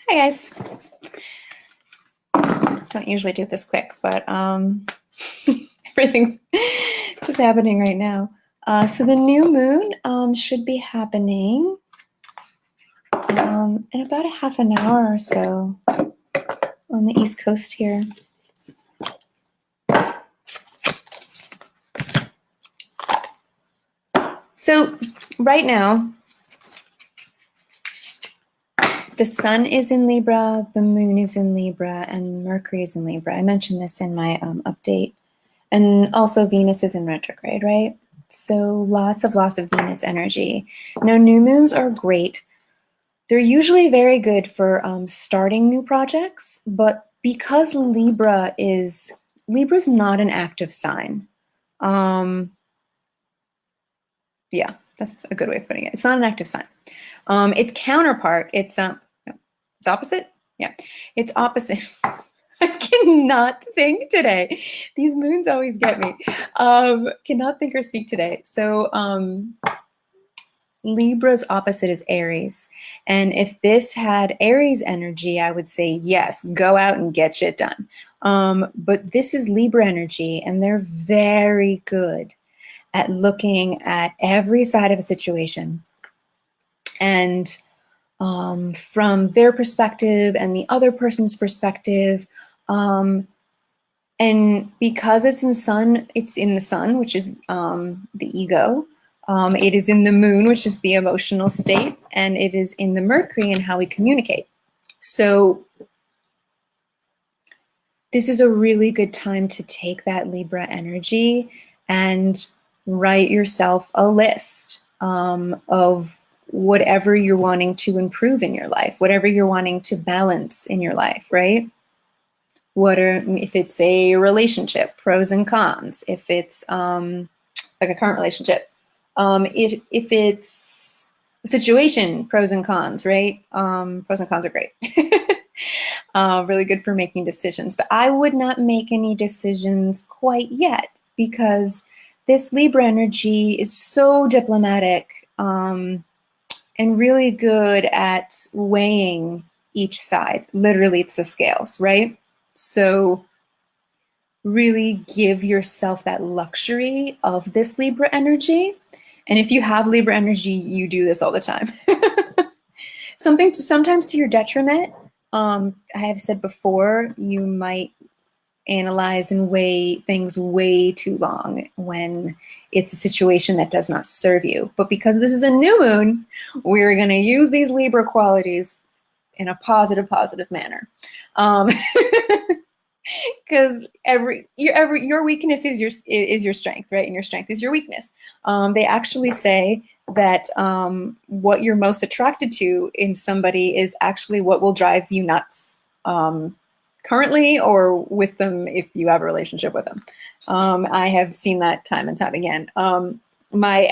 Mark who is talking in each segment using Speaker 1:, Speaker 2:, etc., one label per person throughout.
Speaker 1: Hi guys. Don't usually do this quick, but everything's just happening right now. So the new moon should be happening in about a half an hour or so on the East Coast here. So right now, the sun is in Libra, the moon is in Libra, and Mercury is in Libra. I mentioned this in my update. And also Venus is in retrograde, right? So lots of Venus energy. Now, new moons are great. They're usually very good for starting new projects, but because Libra's not an active sign. Yeah, that's a good way of putting it. It's not an active sign. Its counterpart, it's opposite. Yeah, it's opposite. I cannot think today. These moons always get me. Cannot think or speak today. So Libra's opposite is Aries. And if this had Aries energy, I would say, yes, go out and get shit done. But this is Libra energy, and they're very good at looking at every side of a situation. And from their perspective and the other person's perspective. And because it's in the sun, which is the ego. It is in the moon, which is the emotional state, and it is in the Mercury and how we communicate. So this is a really good time to take that Libra energy and write yourself a list of whatever you're wanting to improve in your life, whatever you're wanting to balance in your life, right? If it's a relationship, pros and cons, if it's like a current relationship, if it's a situation, pros and cons, right? Pros and cons are great. Really good for making decisions, but I would not make any decisions quite yet because this Libra energy is so diplomatic and really good at weighing each side. Literally, it's the scales, right? So really give yourself that luxury of this Libra energy. And if you have Libra energy, you do this all the time. Sometimes to your detriment. I have said before, you might analyze and weigh things way too long when it's a situation that does not serve you. But because this is a new moon, we're going to use these Libra qualities in a positive manner. Because your weakness is your strength, right? And your strength is your weakness. They actually say that what you're most attracted to in somebody is actually what will drive you nuts. Currently or with them if you have a relationship with them. I have seen that time and time again. My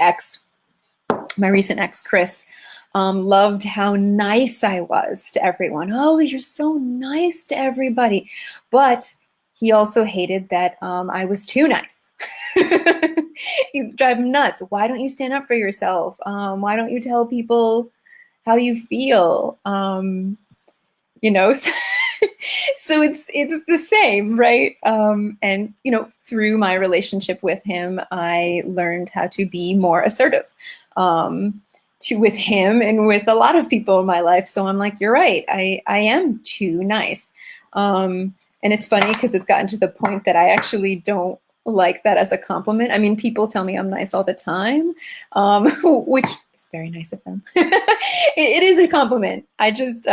Speaker 1: recent ex, Chris, loved how nice I was to everyone. Oh, you're so nice to everybody. But he also hated that I was too nice. He's driving nuts. Why don't you stand up for yourself? Why don't you tell people how you feel? So it's the same, right? And through my relationship with him, I learned how to be more assertive with him and with a lot of people in my life. So I'm like, you're right. I am too nice. And it's funny because it's gotten to the point that I actually don't like that as a compliment. I mean, people tell me I'm nice all the time, which is very nice of them. It is a compliment. I just,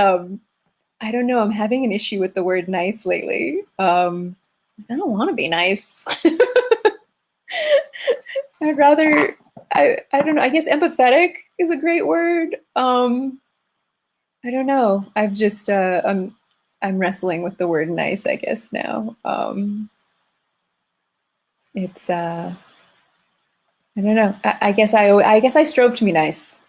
Speaker 1: I don't know. I'm having an issue with the word nice lately. I don't want to be nice. I'd rather, I don't know. I guess empathetic is a great word. I don't know. I've just, I'm wrestling with the word nice, I guess now. It's, I don't know. I guess I strove to be nice.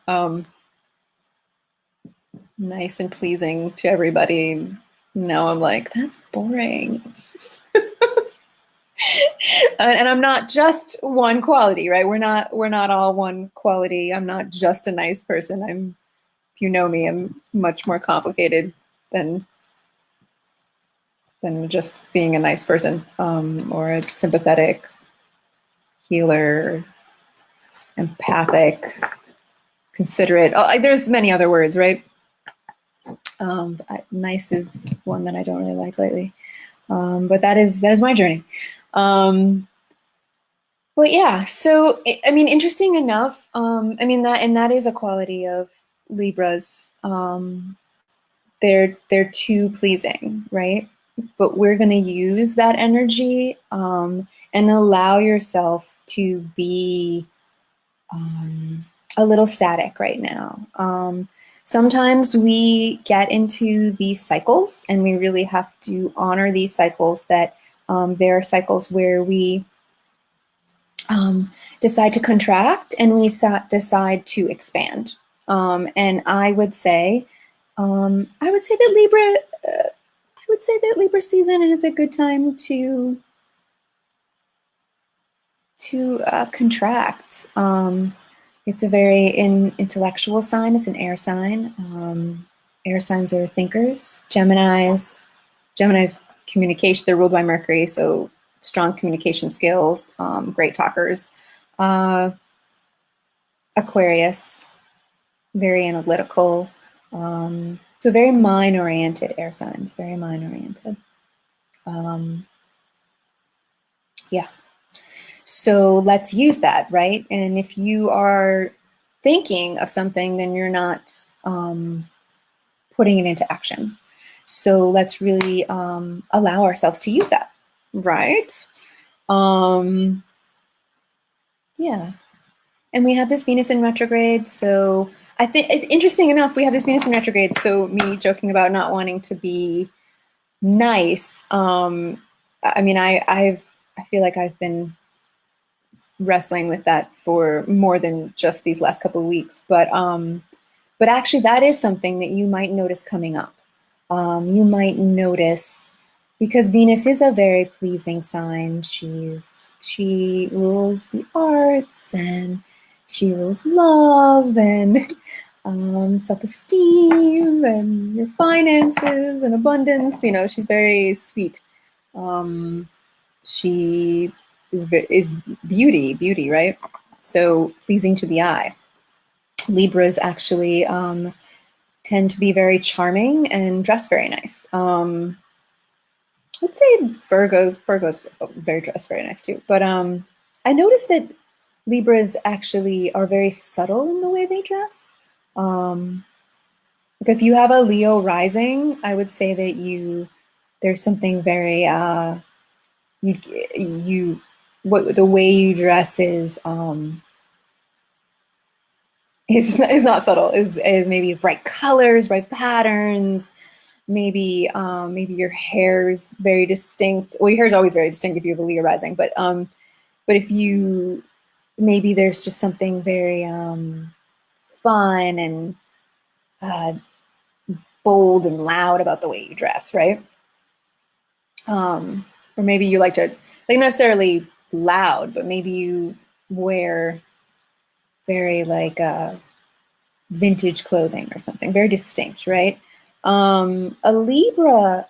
Speaker 1: Nice and pleasing to everybody. Now I'm like, that's boring. And I'm not just one quality, right? We're not all one quality. I'm not just a nice person. If you know me, I'm much more complicated than just being a nice person, or a sympathetic healer, empathic, considerate. Oh, there's many other words, right? Nice is one that I don't really like lately. But that is my journey. But yeah, so I mean, interesting enough. I mean that is a quality of Libras. They're too pleasing, right? But we're going to use that energy, and allow yourself to be a little static right now. Sometimes we get into these cycles, and we really have to honor these cycles. That there are cycles where we decide to contract, and we decide to expand. And I would say that Libra. I would say that Libra season is a good time to contract. It's a very intellectual sign. It's an air sign. Air signs are thinkers. Gemini's communication. They're ruled by Mercury, so strong communication skills, great talkers. Aquarius, very analytical. So very mind-oriented air signs, very mind-oriented. Yeah. So let's use that, right? And if you are thinking of something, then you're not putting it into action. So let's really allow ourselves to use that, right? Yeah. And we have this Venus in retrograde. So I think it's interesting enough, we have this Venus in retrograde. So me joking about not wanting to be nice. I mean, I feel like I've been wrestling with that for more than just these last couple of weeks. But actually that is something that you might notice coming up. You might notice, because Venus is a very pleasing sign. She rules the arts, and she rules love, and self-esteem, and your finances, and abundance. You know, she's very sweet. She is beauty, right? So pleasing to the eye. Libras actually tend to be very charming and dress very nice. I'd say Virgos dress very nice too. But I noticed that Libras actually are very subtle in the way they dress. Like if you have a Leo rising, I would say that there's something very the way you dress is not subtle. Is maybe bright colors, bright patterns. Maybe your hair's very distinct. Well, your hair's always very distinct if you have a Leo rising, but if you, maybe there's just something very fun and bold and loud about the way you dress, right? Or maybe you like necessarily loud, but maybe you wear very vintage clothing or something, very distinct, right? A Libra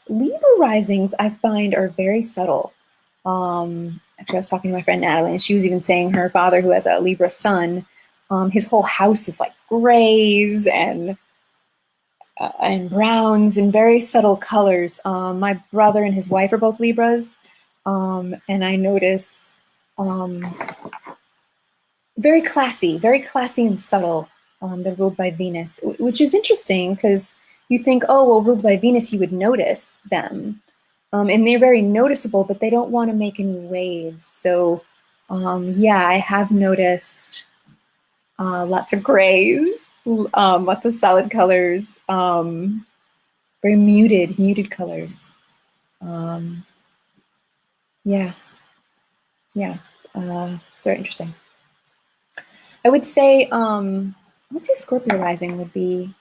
Speaker 1: risings, I find, are very subtle. Actually, I was talking to my friend Natalie, and she was even saying her father, who has a Libra sun, his whole house is like grays and browns and very subtle colors. My brother and his wife are both Libras, and I notice very classy and subtle. They're ruled by Venus, which is interesting because you think, oh, well, ruled by Venus, you would notice them. And they're very noticeable, but they don't want to make any waves. So, yeah, I have noticed lots of grays, lots of solid colors, very muted colors. Yeah, very interesting. I would say Scorpio rising would be,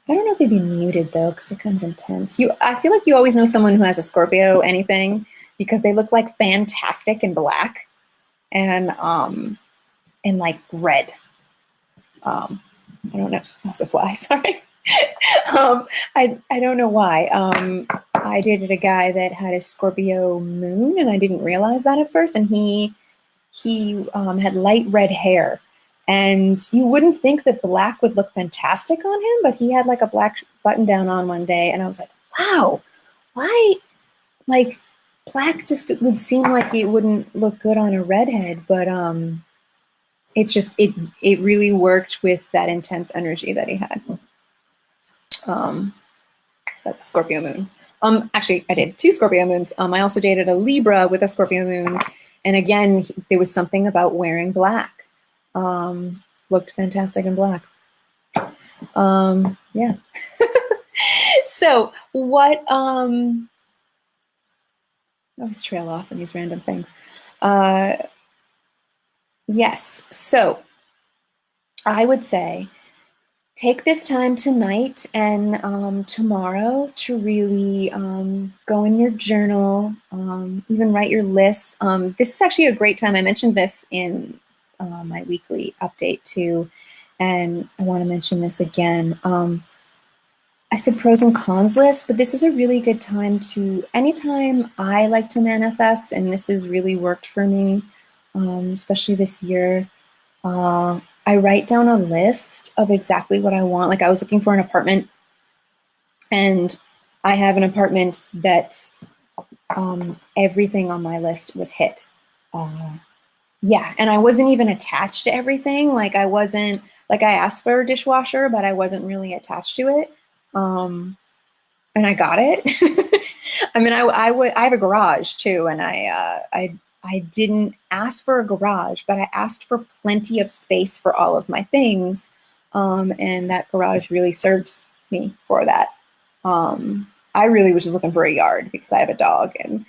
Speaker 1: I don't know if they'd be muted though, because they're kind of intense. I feel like you always know someone who has a Scorpio anything, because they look like fantastic in black and like red. I don't know if that's a fly, sorry. I don't know why. I dated a guy that had a Scorpio moon, and I didn't realize that at first. And he had light red hair, and you wouldn't think that black would look fantastic on him, but he had like a black button down on one day, and I was like, wow, why? Like black just would seem like it wouldn't look good on a redhead, but it really worked with that intense energy that he had. That's Scorpio moon. Actually, I dated 2 Scorpio moons. I also dated a Libra with a Scorpio moon, and again, there was something about wearing black. Looked fantastic in black. Yeah. So what? I always trail off in these random things. Yes. So I would say take this time tonight and tomorrow to really go in your journal, even write your lists. This is actually a great time. I mentioned this in my weekly update too, and I want to mention this again. I said pros and cons list, but this is a really good time to, anytime I like to manifest, and this has really worked for me, especially this year, I write down a list of exactly what I want. Like I was looking for an apartment, and I have an apartment that everything on my list was hit. Yeah, and I wasn't even attached to everything. Like I wasn't, like I asked for a dishwasher, but I wasn't really attached to it. And I got it. I mean, I have a garage too, and I didn't ask for a garage, but I asked for plenty of space for all of my things, and that garage really serves me for that. I really was just looking for a yard because I have a dog, and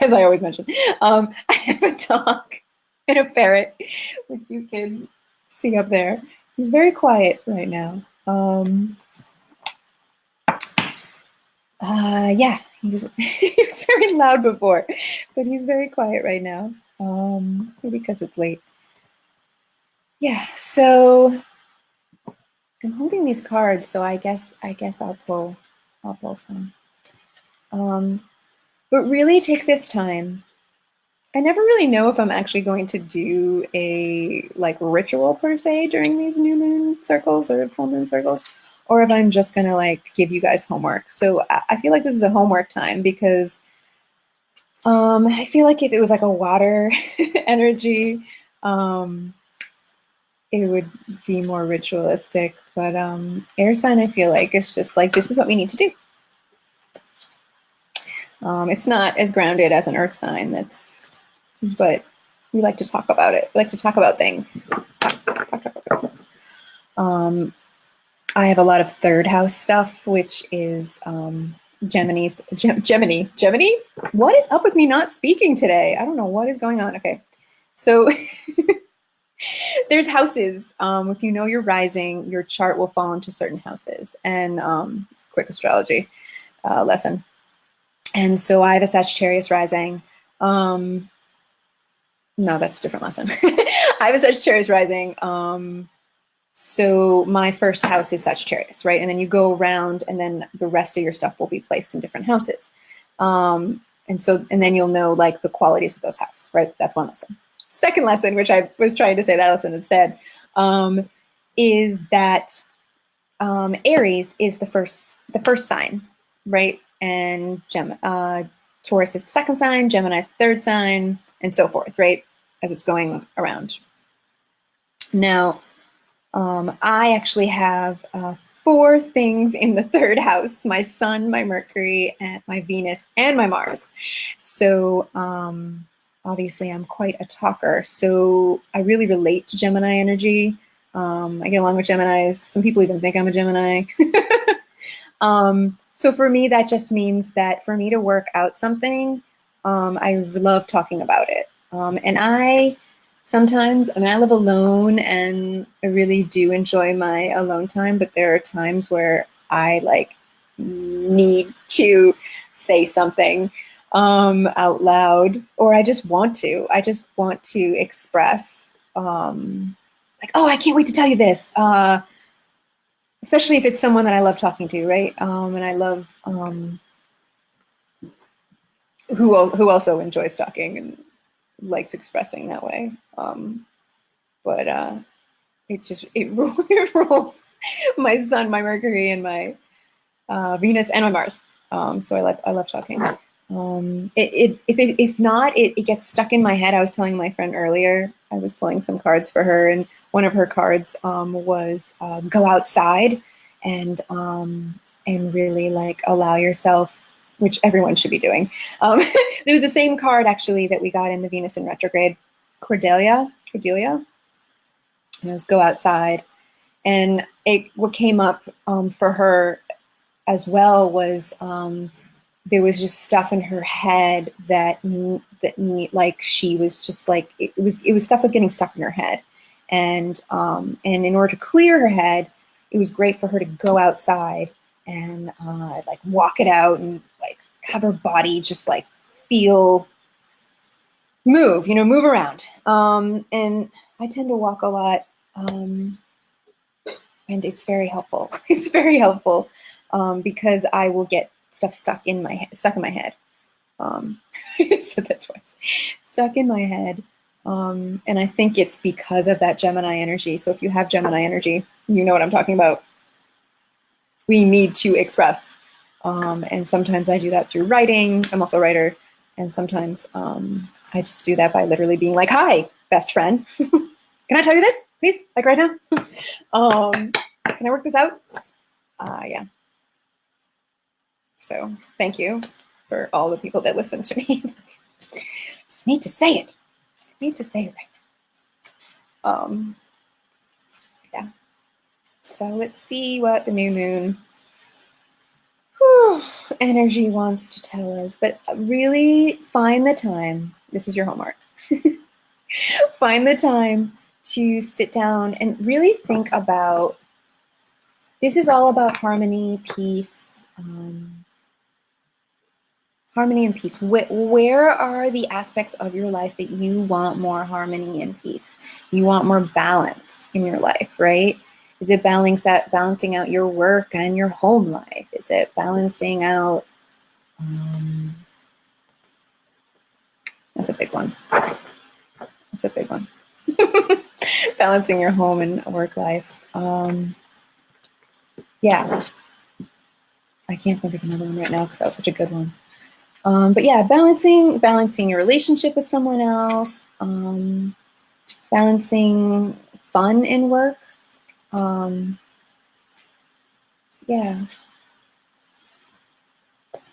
Speaker 1: as I always mention, I have a dog and a parrot, which you can see up there. He's very quiet right now. Yeah, he was he was very loud before, but he's very quiet right now. Maybe because it's late. Yeah, so I'm holding these cards, so I guess I'll pull some. But really take this time. I never really know if I'm actually going to do a like ritual per se during these new moon circles or full moon circles, or if I'm just gonna like give you guys homework. So I feel like this is a homework time because I feel like if it was like a water energy, it would be more ritualistic. But air sign, I feel like it's just like this is what we need to do. It's not as grounded as an earth sign. But we like to talk about it. We like to talk about things. I have a lot of third house stuff, which is Gemini. What is up with me not speaking today? I don't know what is going on. Okay, so there's houses. If you know your rising, your chart will fall into certain houses, and it's a quick astrology lesson. And so I have a Sagittarius rising. No, that's a different lesson. I have a Sagittarius rising. So my first house is Sagittarius, right? And then you go around and then the rest of your stuff will be placed in different houses. And then you'll know like the qualities of those houses, right? That's one lesson. Second lesson, which I was trying to say that lesson instead, is that Aries is the first sign, right? And Taurus is the second sign, Gemini is the third sign, and so forth, right? As it's going around. Now, I actually have 4 things in the third house: my Sun, my Mercury, and my Venus, and my Mars. So obviously I'm quite a talker. So I really relate to Gemini energy. I get along with Geminis. Some people even think I'm a Gemini. So for me, that just means that for me to work out something, I love talking about it. And I live alone and I really do enjoy my alone time, but there are times where I like need to say something out loud, or I just want to express like, oh, I can't wait to tell you this. especially if it's someone that I love talking to, right? And I love who also enjoys talking and likes expressing that way. But it rules my Sun, my Mercury, and my Venus, and my Mars. So I love talking. If not, it gets stuck in my head. I was telling my friend earlier, I was pulling some cards for her, and one of her cards was go outside and really like allow yourself, which everyone should be doing. It was the same card actually that we got in the Venus in retrograde, Cordelia. And it was go outside, and what came up for her as well was there was just stuff in her head that like she was just like it was stuff was getting stuck in her head, and in order to clear her head, it was great for her to go outside and like walk it out and like have her body just like move around. And I tend to walk a lot, and it's very helpful. It's very helpful because I will get stuff stuck in my head. I said that twice. Stuck in my head. And I think it's because of that Gemini energy. So if you have Gemini energy, you know what I'm talking about. We need to express. And sometimes I do that through writing. I'm also a writer. And sometimes I just do that by literally being like, hi, best friend. Can I tell you this, please? Like right now? Can I work this out? Yeah. So thank you for all the people that listen to me. Just need to say it. I need to say it right now. Yeah. So let's see what the new moon energy wants to tell us. But really find the time. This is your homework. Find the time to sit down and really think about, this is all about harmony, peace, harmony and peace. Where are the aspects of your life that you want more harmony and peace? You want more balance in your life, right? Is it balancing out your work and your home life? Is it balancing out, that's a big one. That's a big one. Balancing your home and work life. Yeah. I can't think of another one right now because that was such a good one. But yeah, balancing your relationship with someone else, balancing fun in work. Yeah.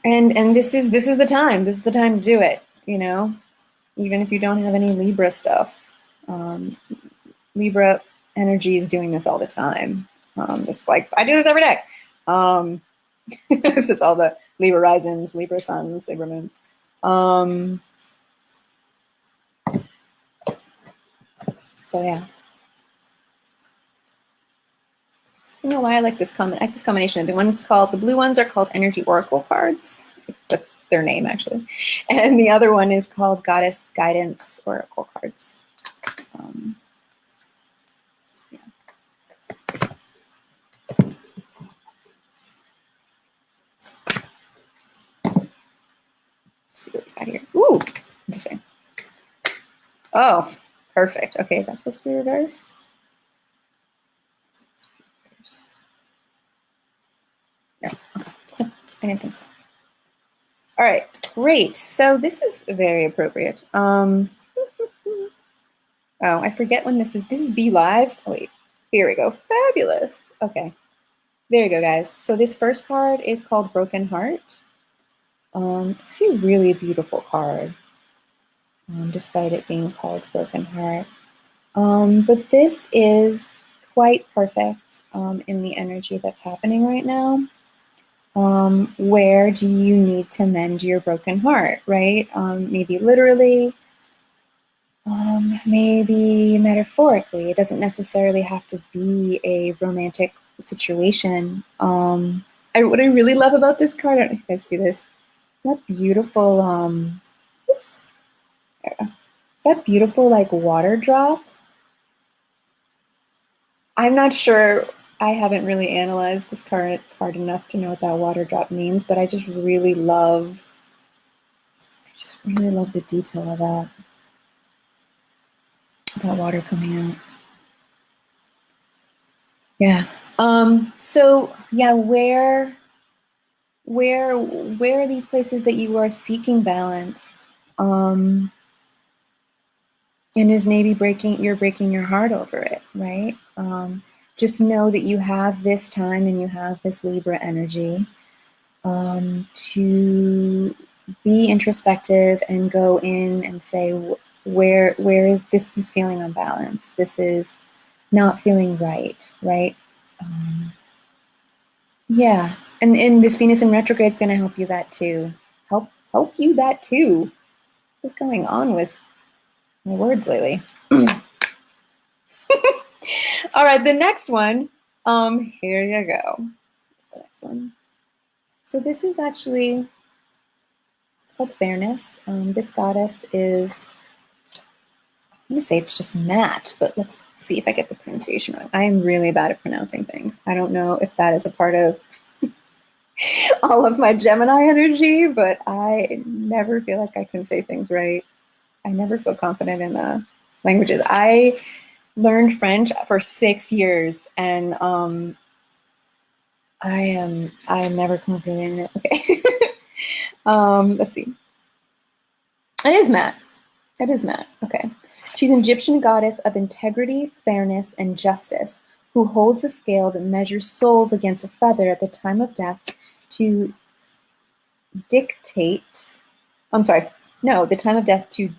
Speaker 1: And this is the time. This is the time to do it, you know, even if you don't have any Libra stuff. Libra energy is doing this all the time. Just like I do this every day. This is all the Libra risings, Libra suns, Libra moons. So yeah. You know why I like this combination. The blue ones are called energy oracle cards. That's their name actually. And the other one is called goddess guidance oracle cards. Yeah. Let's see what we got here. Ooh, interesting. Oh, perfect. Okay, is that supposed to be reversed? No. Okay. I didn't think so. All right, great. So this is very appropriate. Oh, I forget when this is. This is Be Live. Oh, wait, here we go. Fabulous. Okay, there you go, guys. So this first card is called Broken Heart. It's actually a really beautiful card, despite it being called Broken Heart. But this is quite perfect in the energy that's happening right now. Where do you need to mend your broken heart, right? Maybe literally, maybe metaphorically. It doesn't necessarily have to be a romantic situation. What I really love about this card, I don't know if you guys see this, that beautiful, oops, that beautiful like water drop. I'm not sure I haven't really analyzed this card enough to know what that water drop means, but I just really love the detail of that water coming out. Yeah. So yeah, where are these places that you are seeking balance? And is maybe you're breaking your heart over it, right? Just know that you have this time and you have this Libra energy to be introspective and go in and say, where is this is feeling unbalanced. This is not feeling right, right? Yeah, and this Venus in retrograde is going to help you that too. Help you that too. What's going on with my words lately? All right, the next one. Here you go. What's the next one? So this is actually, it's called Fairness. This goddess is, I'm gonna say it's just Matt, but let's see if I get the pronunciation wrong. I am really bad at pronouncing things. I don't know if that is a part of all of my Gemini energy, but I never feel like I can say things right. I never feel confident in languages. I learned French for 6 years, and I am never confident in it. Okay. Let's see. It is Matt. It is Matt. Okay. She's an Egyptian goddess of integrity, fairness, and justice, who holds a scale that measures souls against a feather at the time of death to dictate. I'm sorry. No, the time of death to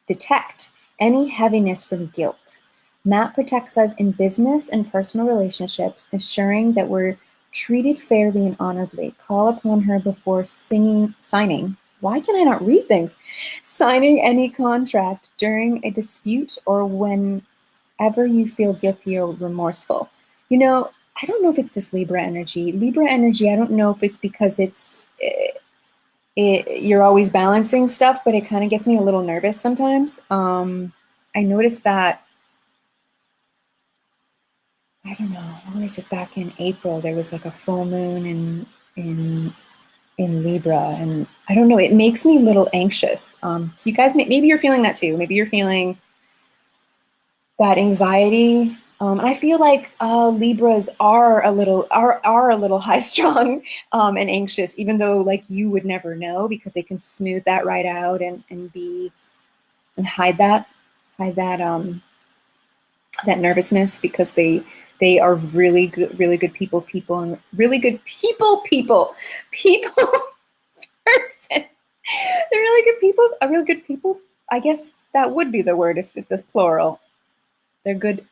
Speaker 1: detect any heaviness from guilt. Matt protects us in business and personal relationships, ensuring that we're treated fairly and honorably. Call upon her before signing. Why can I not read things? Signing any contract during a dispute or whenever you feel guilty or remorseful. You know, I don't know if it's this Libra energy. Libra energy, I don't know if it's because you're always balancing stuff, but it kind of gets me a little nervous sometimes. I noticed that, I don't know, what was it, back in April, there was like a full moon in Libra, and I don't know, it makes me a little anxious. So you guys, maybe you're feeling that too. Maybe you're feeling that anxiety. And I feel like Libras are a little high strung and anxious, even though like you would never know because they can smooth that right out and hide that that nervousness because they are really good people and really good people person. They're really good people, a real good people. I guess that would be the word if it's a plural. They're good.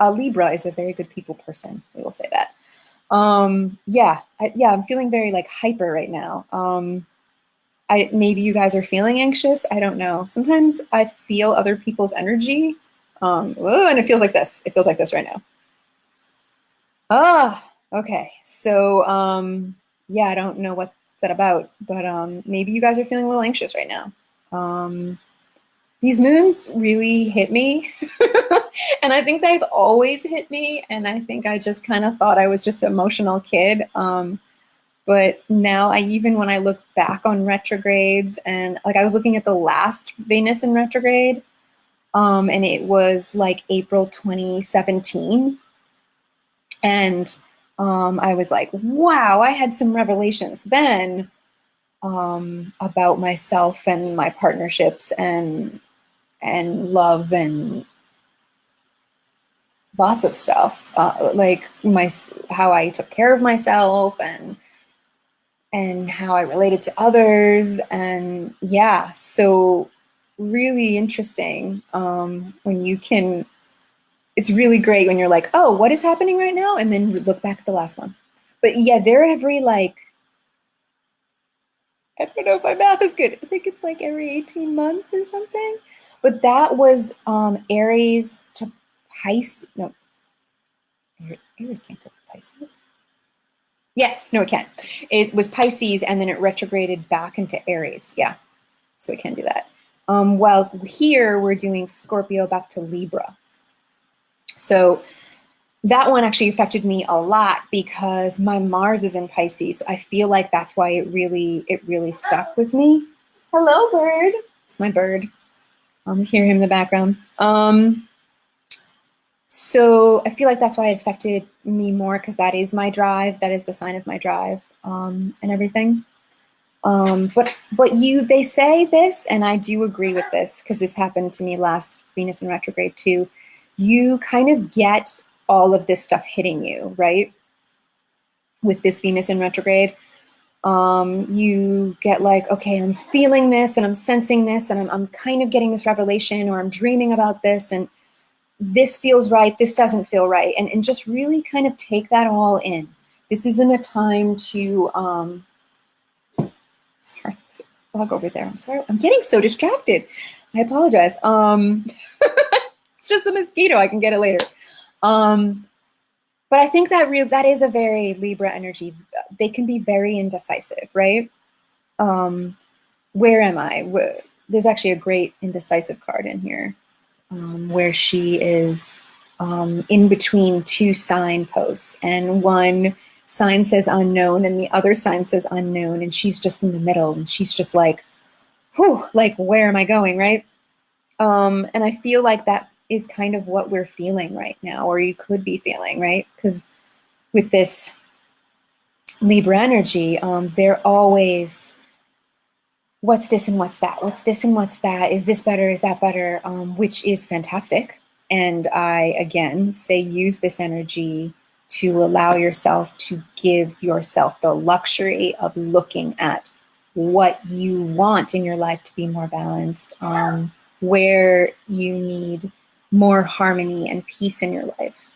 Speaker 1: Libra is a very good people person. We will say that. Yeah, I'm feeling very like hyper right now. Maybe you guys are feeling anxious. I don't know. Sometimes I feel other people's energy, and it feels like this. It feels like this right now. Okay. So, yeah, I don't know what's that about, but maybe you guys are feeling a little anxious right now. These moons really hit me, and I think they've always hit me, and I think I just kind of thought I was just an emotional kid. But now even when I look back on retrogrades, and like I was looking at the last Venus in retrograde, and it was like April 2017. And I was like, wow, I had some revelations then about myself and my partnerships and love and lots of stuff, like how I took care of myself and how I related to others. And yeah, so really interesting when you can, it's really great when you're like, oh, what is happening right now? And then look back at the last one. But yeah, they're every like, I don't know if my math is good. I think it's like every 18 months or something. But that was Aries to Pisces. No, Aries can't to Pisces. Yes, no, it can't. It was Pisces and then it retrograded back into Aries. Yeah, so it can do that. Well, here we're doing Scorpio back to Libra. So that one actually affected me a lot because my Mars is in Pisces. So I feel like that's why it really stuck with me. Hello, bird. It's my bird. Hear him in the background. So I feel like that's why it affected me more, because that is my drive. That is the sign of my drive, and everything. But they say this, and I do agree with this because this happened to me last Venus in retrograde too. You kind of get all of this stuff hitting you, right? With this Venus in retrograde, you get like, okay, I'm feeling this and I'm sensing this and I'm kind of getting this revelation, or I'm dreaming about this and this feels right, this doesn't feel right. And just really kind of take that all in. This isn't a time to, sorry, there's a bug over there. I'm sorry, I'm getting so distracted. I apologize. It's just a mosquito, I can get it later. But I think that is a very Libra energy. They can be very indecisive, right? Where am I? There's actually a great indecisive card in here, where she is in between two signposts, and one sign says unknown and the other sign says unknown, and she's just in the middle, and she's just like, whew, like, where am I going, right? And I feel like that is kind of what we're feeling right now, or you could be feeling, right? Because with this Libra energy, they're always, what's this and what's that? What's this and what's that? Is this better? Is that better? Which is fantastic. And I, again, say use this energy to allow yourself to give yourself the luxury of looking at what you want in your life to be more balanced, where you need more harmony and peace in your life.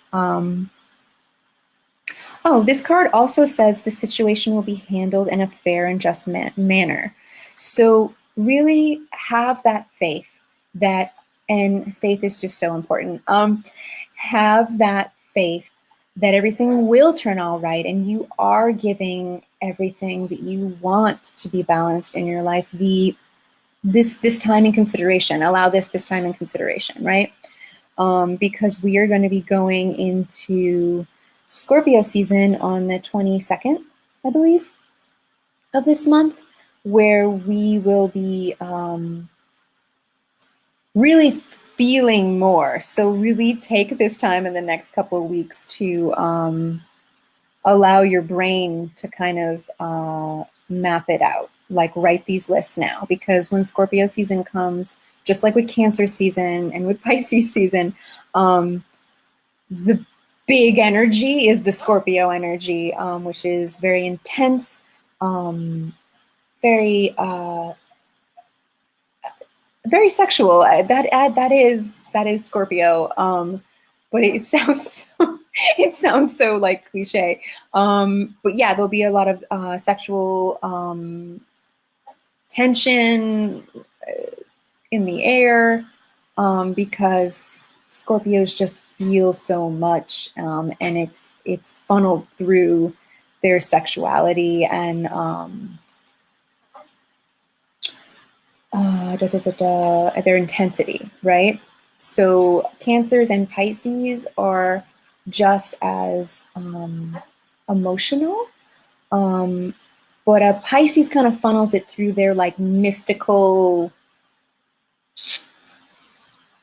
Speaker 1: Oh, this card also says the situation will be handled in a fair and just manner. So really have that faith that, and faith is just so important. Have that faith that everything will turn all right, and you are giving everything that you want to be balanced in your life this time in consideration. Allow this time in consideration, right? Because we are going to be going into Scorpio season on the 22nd, I believe, of this month, where we will be really feeling more. So really take this time in the next couple of weeks to allow your brain to kind of map it out. Like, write these lists now, because when Scorpio season comes, just like with Cancer season and with Pisces season, the big energy is the Scorpio energy, which is very intense, very very sexual. That is Scorpio. But it sounds it sounds so like cliche. But yeah, there'll be a lot of sexual tension in the air, because Scorpios just feel so much, and it's funneled through their sexuality and their intensity, right? So Cancers and Pisces are just as emotional, but a Pisces kind of funnels it through their like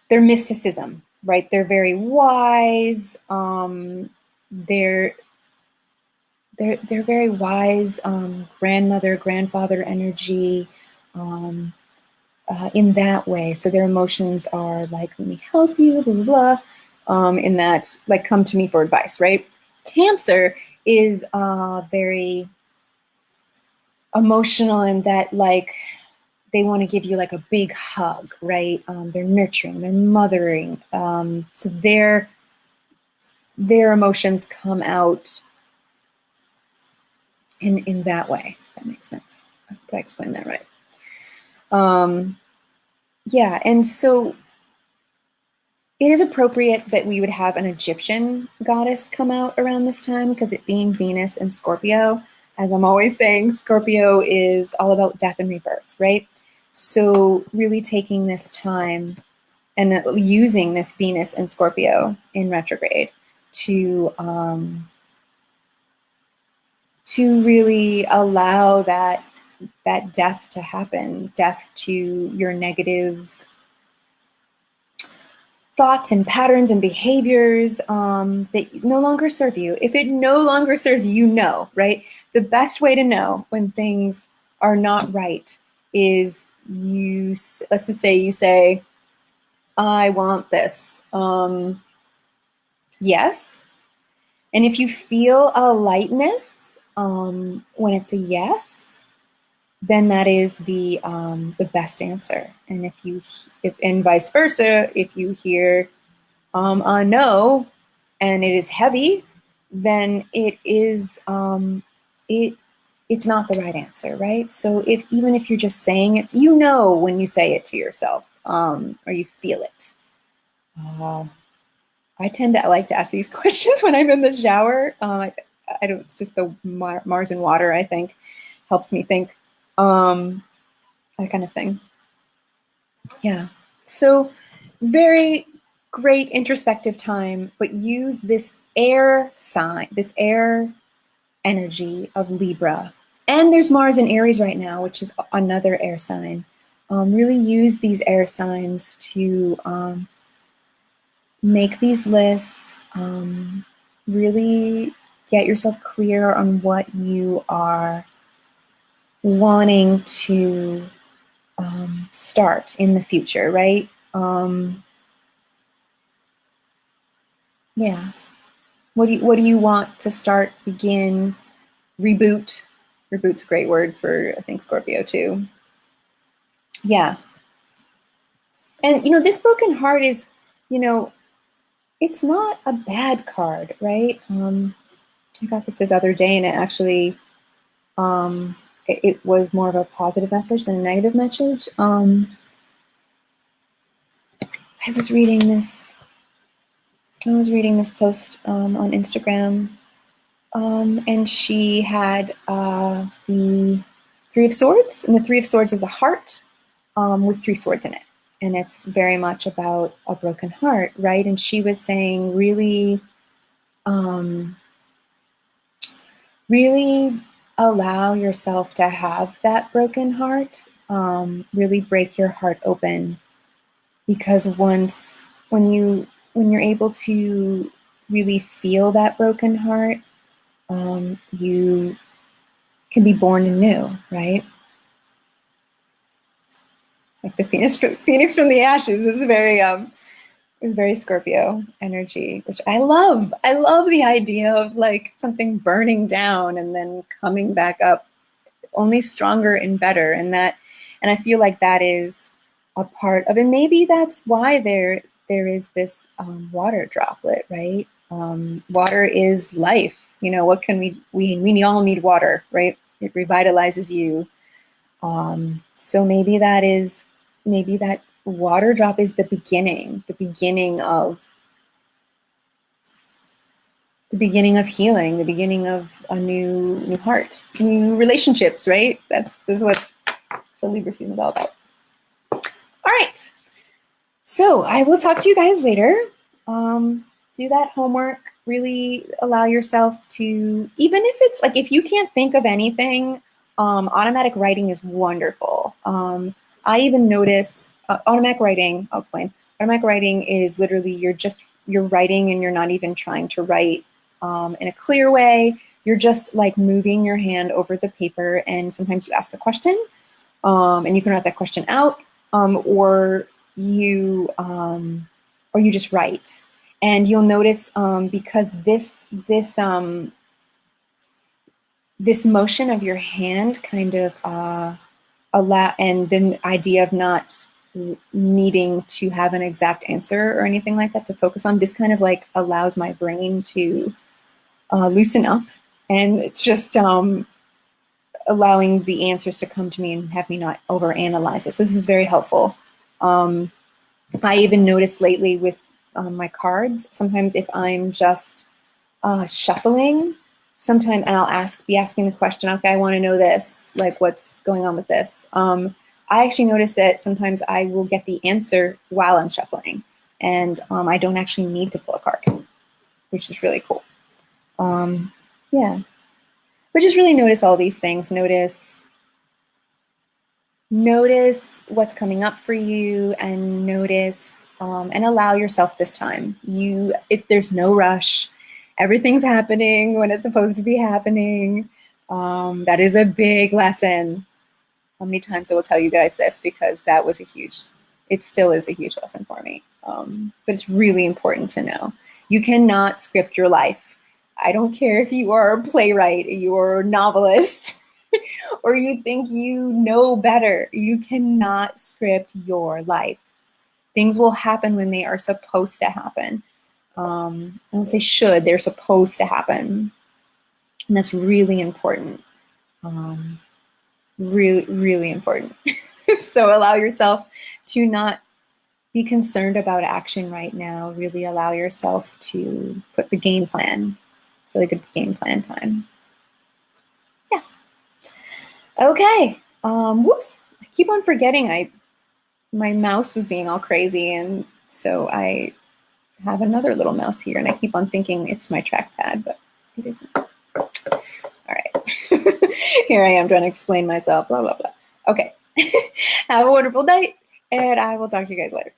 Speaker 1: their mysticism, right? They're very wise. They're very wise, grandmother, grandfather energy, in that way. So their emotions are like, let me help you, blah, blah, blah, in that, like, come to me for advice, right? Cancer is very emotional in that, like, they want to give you like a big hug, right? They're nurturing, they're mothering. So their emotions come out in that way. If that makes sense. I hope I explained that right. Yeah, and so it is appropriate that we would have an Egyptian goddess come out around this time, because it being Venus and Scorpio, as I'm always saying, Scorpio is all about death and rebirth, right? So really taking this time and using this Venus and Scorpio in retrograde to really allow that death to happen, death to your negative thoughts and patterns and behaviors that no longer serve you. If it no longer serves you, know, right? The best way to know when things are not right is let's just say you say, I want this. Yes. And if you feel a lightness when it's a yes, then that is the best answer. And and vice versa, if you hear a no and it is heavy, then it's not the right answer, right? So even if you're just saying it, when you say it to yourself, or you feel it. I tend to like to ask these questions when I'm in the shower. I don't. It's just the Mars and water, I think, helps me think. That kind of thing. Yeah. So very great introspective time, but use this air sign, this air energy of Libra. And there's Mars in Aries right now, which is another air sign. Really use these air signs to make these lists, really get yourself clear on what you are wanting to start in the future, right? Yeah. What do you want to start, begin, reboot? Reboot's a great word for, I think, Scorpio too. Yeah. And, this broken heart is, it's not a bad card, right? I got this other day, and it actually, it was more of a positive message than a negative message. I was reading this post on Instagram, and she had the Three of Swords, and the Three of Swords is a heart with three swords in it. And it's very much about a broken heart, right? And she was saying, really, really allow yourself to have that broken heart. Really break your heart open, because when you're able to really feel that broken heart, you can be born anew, right? Like the phoenix from the ashes is very Scorpio energy, which I love. I love the idea of like something burning down and then coming back up only stronger and better. And I feel like that is a part of it. Maybe that's why there is this water droplet, right? Water is life. What can we all need water, right? It revitalizes you. So maybe that water drop is the beginning of healing, the beginning of a new heart, new relationships, right? This is what Libra season is all about. All right. So I will talk to you guys later. Do that homework. Really allow yourself to, even if it's like, if you can't think of anything, automatic writing is wonderful. I even notice automatic writing, I'll explain. Automatic writing is literally you're writing and you're not even trying to write in a clear way. You're just like moving your hand over the paper, and sometimes you ask a question and you can write that question out, or you just write. And you'll notice because this motion of your hand kind of and the idea of not needing to have an exact answer or anything like that to focus on, this kind of like allows my brain to loosen up, and it's just allowing the answers to come to me and have me not overanalyze it. So this is very helpful. I even noticed lately with my cards, sometimes if I'm just shuffling, sometimes, and I'll be asking the question, okay, I want to know this, like what's going on with this. I actually noticed that sometimes I will get the answer while I'm shuffling, and I don't actually need to pull a card. which is really cool. Yeah. But just really notice all these things. Notice what's coming up for you, and notice and allow yourself this time. There's no rush. Everything's happening when it's supposed to be happening. That is a big lesson. How many times I will tell you guys this, because it still is a huge lesson for me. But it's really important to know. You cannot script your life. I don't care if you are a playwright, you're a novelist, or you think you know better. You cannot script your life. Things will happen when they are supposed to happen. I don't say should, they're supposed to happen. And that's really important. Really, really important. So allow yourself to not be concerned about action right now. Really allow yourself to put the game plan. It's really good game plan time. Yeah. Okay. Whoops. I keep on forgetting my mouse was being all crazy, and so I have another little mouse here, and I keep on thinking it's my trackpad, but it isn't. All right. Here I am trying to explain myself, blah, blah, blah. Okay. Have a wonderful night, and I will talk to you guys later.